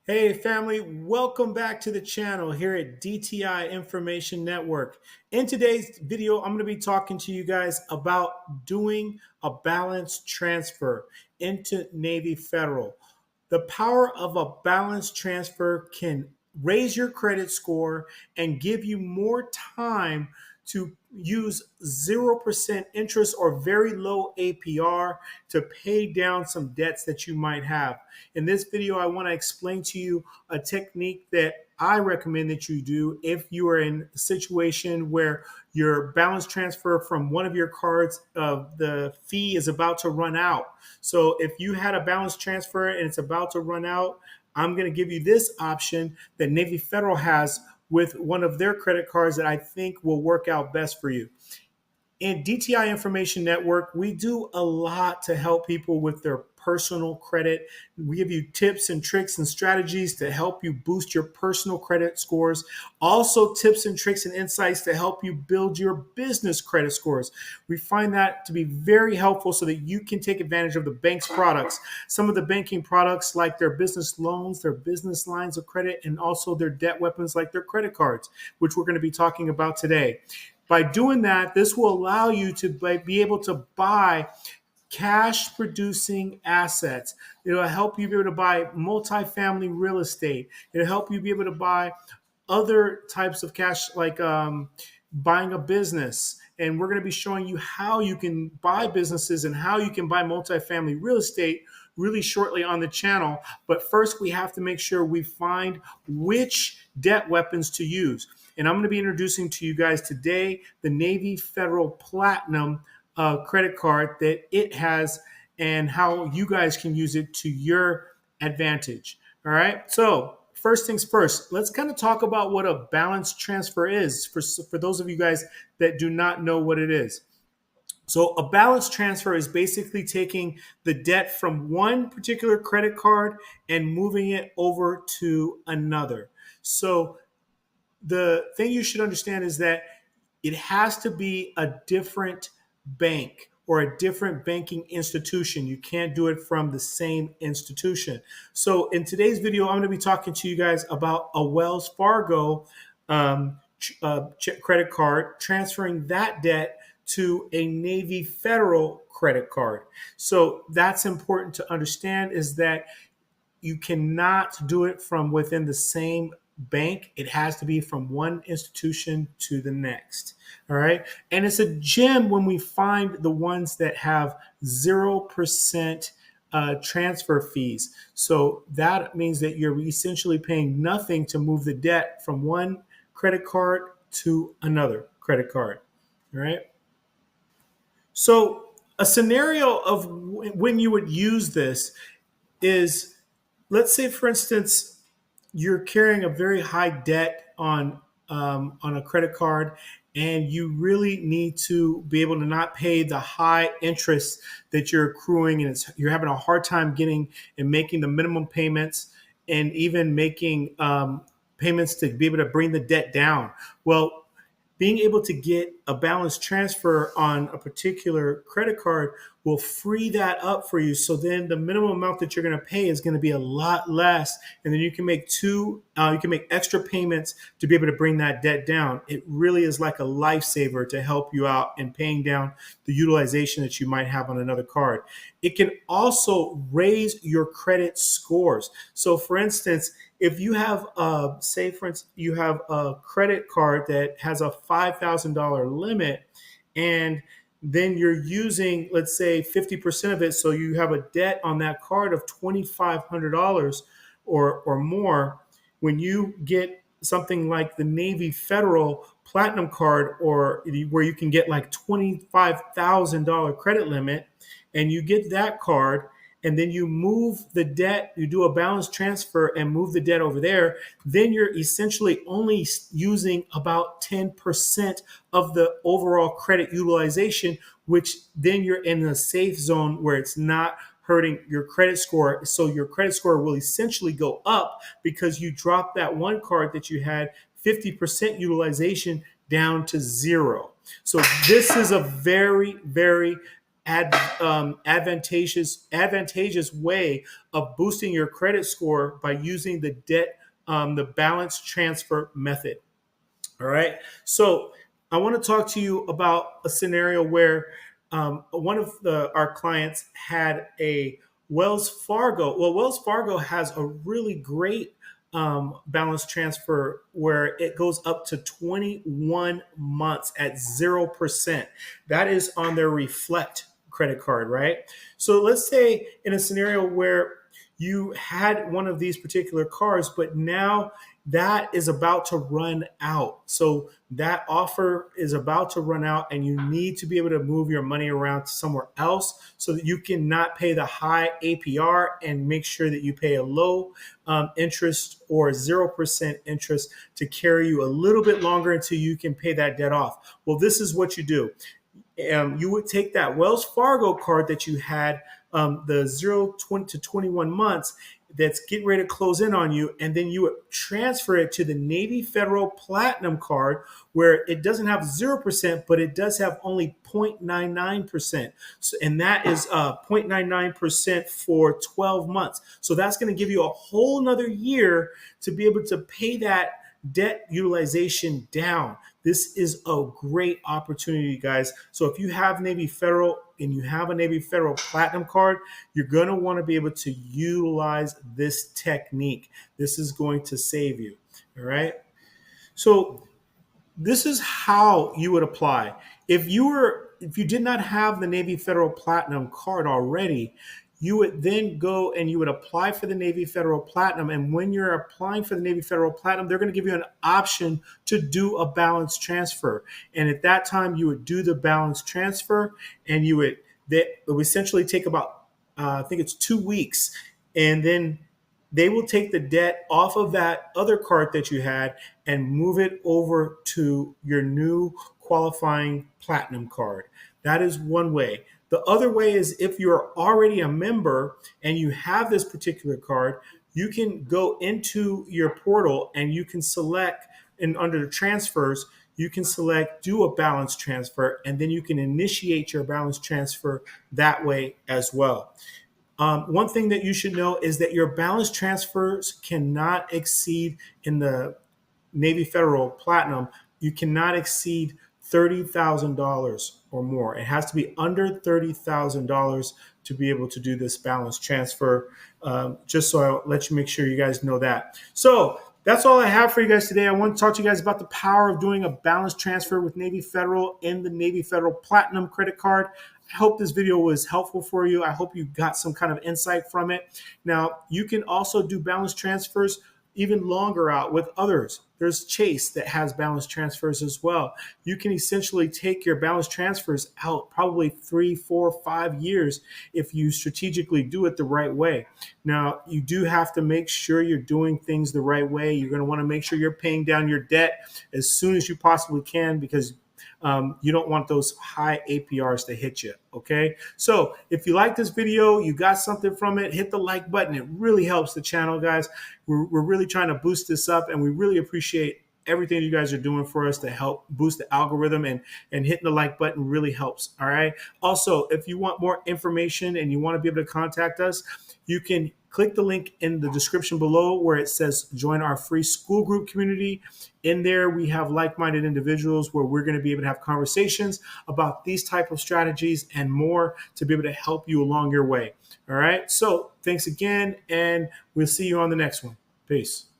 Hey family, welcome back to the channel here at DTI Information Network. In today's video, I'm going to be talking to you guys about doing a balance transfer into Navy Federal. The power of a balance transfer can raise your credit score and give you more time to use 0% interest or very low APR to pay down some debts that you might have. In this video, I want to explain to you a technique that I recommend that you do if you are in a situation where your balance transfer from one of your cards, the fee is about to run out. So if you had a balance transfer and it's about to run out, I'm going to give you this option that Navy Federal has with one of their credit cards that I think will work out best for you. In DTI Information Network, we do a lot to help people with their personal credit. We give you tips and tricks and strategies to help you boost your personal credit scores. Also, tips and tricks and insights to help you build your business credit scores. We find that to be very helpful so that you can take advantage of the bank's products. Some of the banking products like their business loans, their business lines of credit, and also their debt weapons like their credit cards, which we're going to be talking about today. By doing that, this will allow you to be able to buy cash producing assets. It'll help you be able to buy multifamily real estate. It'll help you be able to buy other types of cash like buying a business. And we're going to be showing you how you can buy businesses and how you can buy multifamily real estate really shortly on the channel. But first, we have to make sure we find which debt weapons to use. And I'm going to be introducing to you guys today the Navy Federal Platinum credit card that it has and how you guys can use it to your advantage. All right. So first things first, let's kind of talk about what a balance transfer is for those of you guys that do not know what it is. So a balance transfer is basically taking the debt from one particular credit card and moving it over to another. So the thing you should understand is that it has to be a different bank or a different banking institution. You can't do it from the same institution. So in today's video, I'm going to be talking to you guys about a Wells Fargo credit card, transferring that debt to a Navy Federal credit card. So that's important to understand is that you cannot do it from within the same bank. It has to be from one institution to the next. All right. And it's a gem when we find the ones that have 0% transfer fees. So that means that you're essentially paying nothing to move the debt from one credit card to another credit card. All right. So a scenario of when you would use this is, let's say, for instance, you're carrying a very high debt on a credit card, and you really need to be able to not pay the high interest that you're accruing, and you're having a hard time getting and making the minimum payments, and even making payments to be able to bring the debt down. Well, being able to get a balance transfer on a particular credit card will free that up for you. So then the minimum amount that you're going to pay is going to be a lot less. And then you can make you can make extra payments to be able to bring that debt down. It really is like a lifesaver to help you out in paying down the utilization that you might have on another card. It can also raise your credit scores. So for instance, if you have, say, for instance, you have a credit card that has a $5,000 limit, and then you're using, let's say, 50% of it, so you have a debt on that card of $2,500 or more. When you get something like the Navy Federal Platinum card, or where you can get like $25,000 credit limit, and you get that card, and then you move the debt, you do a balance transfer and move the debt over there, then you're essentially only using about 10% of the overall credit utilization, which then you're in a safe zone where it's not hurting your credit score. So your credit score will essentially go up because you dropped that one card that you had 50% utilization down to zero. So this is a very, very advantageous way of boosting your credit score by using the balance transfer method. All right. So I want to talk to you about a scenario where one of our clients had a Wells Fargo. Well, Wells Fargo has a really great balance transfer where it goes up to 21 months at 0%. That is on their Reflect credit card, right? So let's say in a scenario where you had one of these particular cards, but now that is about to run out. So that offer is about to run out, and you need to be able to move your money around to somewhere else so that you can not pay the high APR and make sure that you pay a low interest or 0% interest to carry you a little bit longer until you can pay that debt off. Well, this is what you do. You would take that Wells Fargo card that you had, the 0 to 21 months, that's getting ready to close in on you, and then you would transfer it to the Navy Federal Platinum card, where it doesn't have 0%, but it does have only 0.99%. So, and that is 0.99% for 12 months. So that's going to give you a whole nother year to be able to pay that debt utilization down. This is a great opportunity, guys. So if you have Navy Federal and you have a Navy Federal Platinum card, you're going to want to be able to utilize this technique. This is going to save you. All right. So this is how you would apply. If you did not have the Navy Federal Platinum card already, you would then go and you would apply for the Navy Federal Platinum. And when you're applying for the Navy Federal Platinum, they're going to give you an option to do a balance transfer. And at that time, you would do the balance transfer, and it would essentially take about, I think it's 2 weeks. And then they will take the debt off of that other card that you had and move it over to your new qualifying platinum card. That is one way. The other way is if you're already a member and you have this particular card, you can go into your portal and you can select, and under the transfers, you can select do a balance transfer, and then you can initiate your balance transfer that way as well. One thing that you should know is that your balance transfers cannot exceed, in the Navy Federal Platinum, you cannot exceed $30,000 or more. It has to be under $30,000 to be able to do this balance transfer. Just so I'll let you make sure you guys know that. So that's all I have for you guys today. I want to talk to you guys about the power of doing a balance transfer with Navy Federal and the Navy Federal Platinum credit card. I hope this video was helpful for you. I hope you got some kind of insight from it. Now, you can also do balance transfers even longer out with others. There's Chase that has balance transfers as well. You can essentially take your balance transfers out probably 3, 4, 5 years if you strategically do it the right way. Now, you do have to make sure you're doing things the right way. You're going to want to make sure you're paying down your debt as soon as you possibly can, because you don't want those high APRs to hit you, okay? So if you like this video, you got something from it, hit the like button. It really helps the channel, guys. We're really trying to boost this up, and we really appreciate everything you guys are doing for us to help boost the algorithm, and hitting the like button really helps, all right? Also, if you want more information and you want to be able to contact us, you can click the link in the description below where it says join our free school group community. In there, we have like-minded individuals where we're going to be able to have conversations about these type of strategies and more to be able to help you along your way. All right. So thanks again, and we'll see you on the next one. Peace.